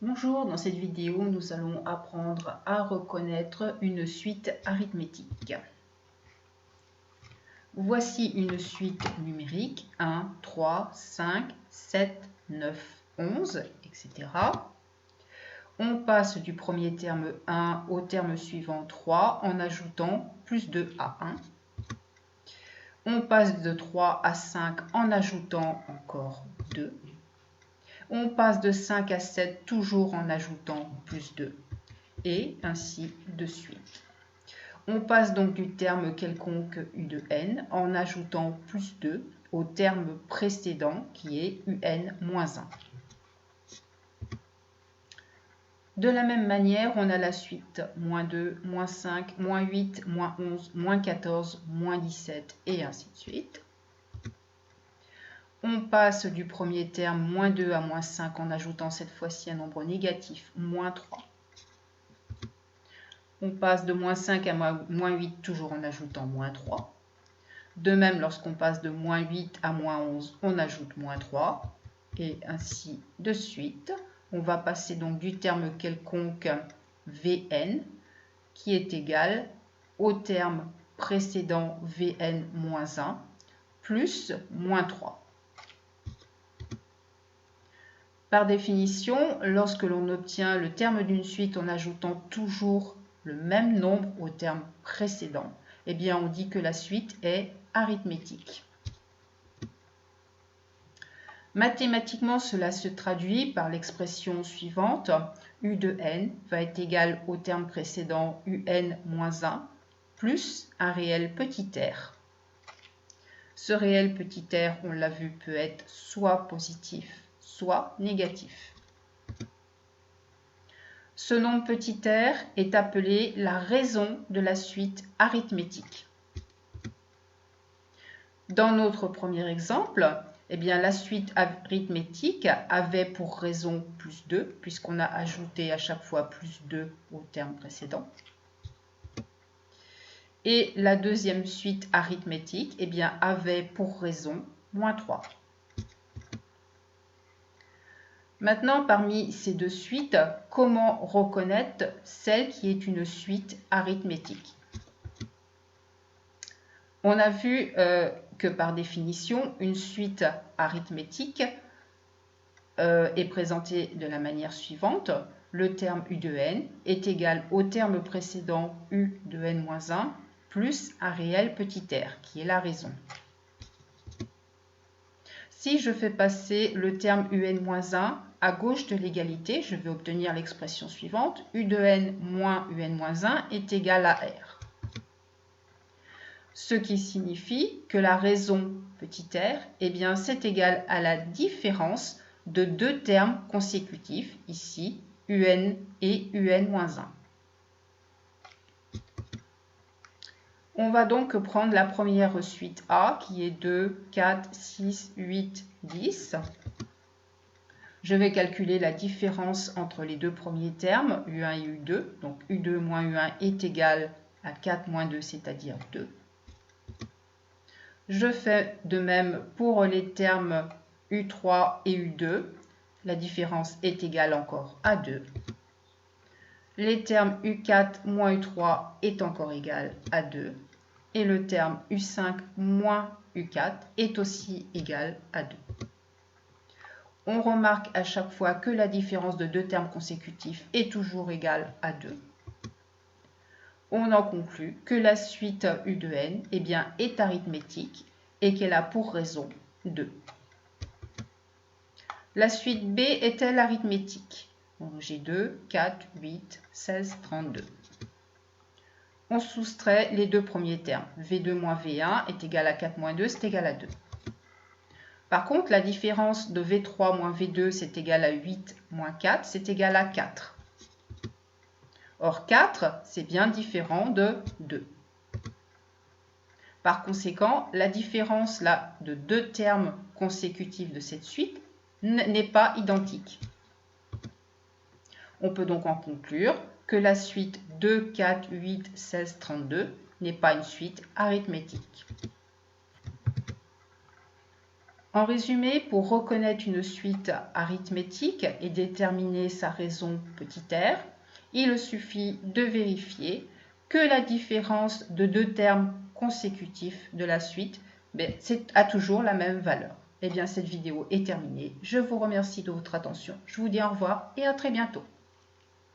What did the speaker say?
Bonjour, dans cette vidéo, nous allons apprendre à reconnaître une suite arithmétique. Voici une suite numérique 1, 3, 5, 7, 9, 11, etc. On passe du premier terme 1 au terme suivant 3 en ajoutant plus 2 à 1. On passe de 3 à 5 en ajoutant encore 2. On passe de 5 à 7 toujours en ajoutant plus 2 et ainsi de suite. On passe donc du terme quelconque u de n en ajoutant plus 2 au terme précédent qui est un-1. De la même manière, on a la suite -2, -5, -8, -11, -14, -17 et ainsi de suite. On passe du premier terme -2 à -5 en ajoutant cette fois-ci un nombre négatif, -3. On passe de -5 à -8 toujours en ajoutant -3. De même, lorsqu'on passe de -8 à -11, on ajoute -3 et ainsi de suite. On va passer donc du terme quelconque Vn qui est égal au terme précédent Vn-1 plus -3. Par définition, lorsque l'on obtient le terme d'une suite en ajoutant toujours le même nombre au terme précédent, eh bien on dit que la suite est arithmétique. Mathématiquement, cela se traduit par l'expression suivante. U de n va être égal au terme précédent un-1 plus un réel petit r. Ce réel petit r, on l'a vu, peut être soit positif, soit négatif. Ce nombre petit r est appelé la raison de la suite arithmétique. Dans notre premier exemple, eh bien, la suite arithmétique avait pour raison plus 2, puisqu'on a ajouté à chaque fois plus 2 au terme précédent. Et la deuxième suite arithmétique eh bien, avait pour raison -3. Maintenant, parmi ces deux suites, comment reconnaître celle qui est une suite arithmétique? On a vu que par définition, une suite arithmétique est présentée de la manière suivante. Le terme u de n est égal au terme précédent u de n-1 plus un réel petit r, qui est la raison. Si je fais passer le terme un-1 à gauche de l'égalité, je vais obtenir l'expression suivante. U de n moins un-1 est égal à r. Ce qui signifie que la raison petit r, eh bien, c'est égal à la différence de deux termes consécutifs, ici un et un-1. On va donc prendre la première suite A qui est 2, 4, 6, 8, 10. Je vais calculer la différence entre les deux premiers termes, U1 et U2. Donc U2 moins U1 est égal à 4 moins 2, c'est-à-dire 2. Je fais de même pour les termes U3 et U2. La différence est égale encore à 2. Les termes U4 moins U3 est encore égal à 2. Et le terme U5 moins U4 est aussi égal à 2. On remarque à chaque fois que la différence de deux termes consécutifs est toujours égale à 2. On en conclut que la suite U de n eh bien, est arithmétique et qu'elle a pour raison 2. La suite B est-elle arithmétique? J'ai 2, 4, 8, 16, 32. On soustrait les deux premiers termes. V2 moins V1 est égal à 4 moins 2, c'est égal à 2. Par contre, la différence de V3 moins V2, c'est égal à 8 moins 4, c'est égal à 4. Or, 4, c'est bien différent de 2. Par conséquent, la différence là, de deux termes consécutifs de cette suite n'est pas identique. On peut donc en conclure que la suite 2, 4, 8, 16, 32 n'est pas une suite arithmétique. En résumé, pour reconnaître une suite arithmétique et déterminer sa raison petit r, il suffit de vérifier que la différence de deux termes consécutifs de la suite a toujours la même valeur. Eh bien, cette vidéo est terminée. Je vous remercie de votre attention. Je vous dis au revoir et à très bientôt.